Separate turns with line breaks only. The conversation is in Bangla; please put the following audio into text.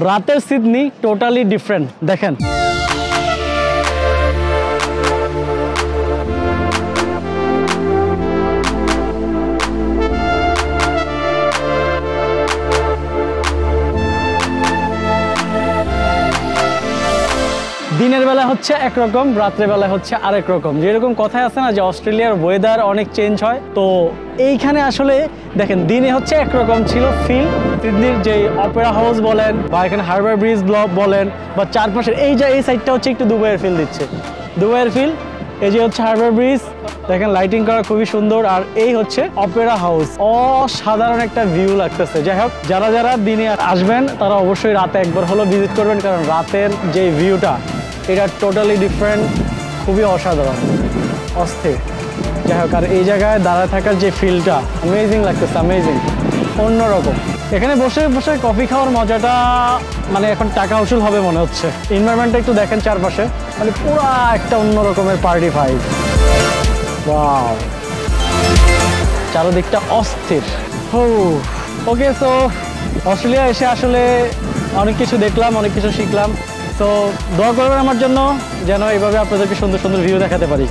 রাতের সিডনি টোটালি ডিফারেন্ট দেখেন। দিনের বেলা হচ্ছে একরকম, রাত্রের বেলা হচ্ছে আরেক রকম। যেরকম কথায় আছে না যে অস্ট্রেলিয়ার ওয়েদার অনেক চেঞ্জ হয়, তো এইখানে আসলে দেখেন দিনে হচ্ছে একরকম ছিল ফিল। সিডনির যে অপেরা হাউস বলেন বা এখানে হারবার ব্রিজ ব্লক বলেন বা চারপাশের এই সাইডটা হচ্ছে একটু দুবাইয়ের ফিল দিচ্ছে, দুবাইয়ের ফিল। এই যে হচ্ছে হারবার ব্রিজ, দেখেন লাইটিং করা খুবই সুন্দর। আর এই হচ্ছে অপেরা হাউস, অসাধারণ একটা ভিউ লাগতেছে। যাই হোক, যারা যারা দিনে আসবেন তারা অবশ্যই রাতে একবার হলো ভিজিট করবেন, কারণ রাতের যে ভিউটা এটা টোটালি ডিফারেন্ট, খুবই অসাধারণ, অস্থির। যাই হোক, আর এই জায়গায় দাঁড়ায় থাকার যে ফিলটা অ্যামেজিং লাগতেছে, অ্যামেজিং, অন্যরকম। এখানে বসে বসে কফি খাওয়ার মজাটা মানে এখন টাকা উসুল হবে মনে হচ্ছে। এনভায়রনমেন্টটা একটু দেখেন চারপাশে, মানে পুরো একটা অন্য রকমের পার্টি ভাইব। ওয়াও, চারদিকটা অস্থির। ওকে, সো অস্ট্রেলিয়া এসে আসলে অনেক কিছু দেখলাম, অনেক কিছু শিখলাম। তো দোয়া করবেন আমার জন্য যেন এইভাবে আপনাদেরকে সুন্দর সুন্দর ভিউ দেখাতে পারি।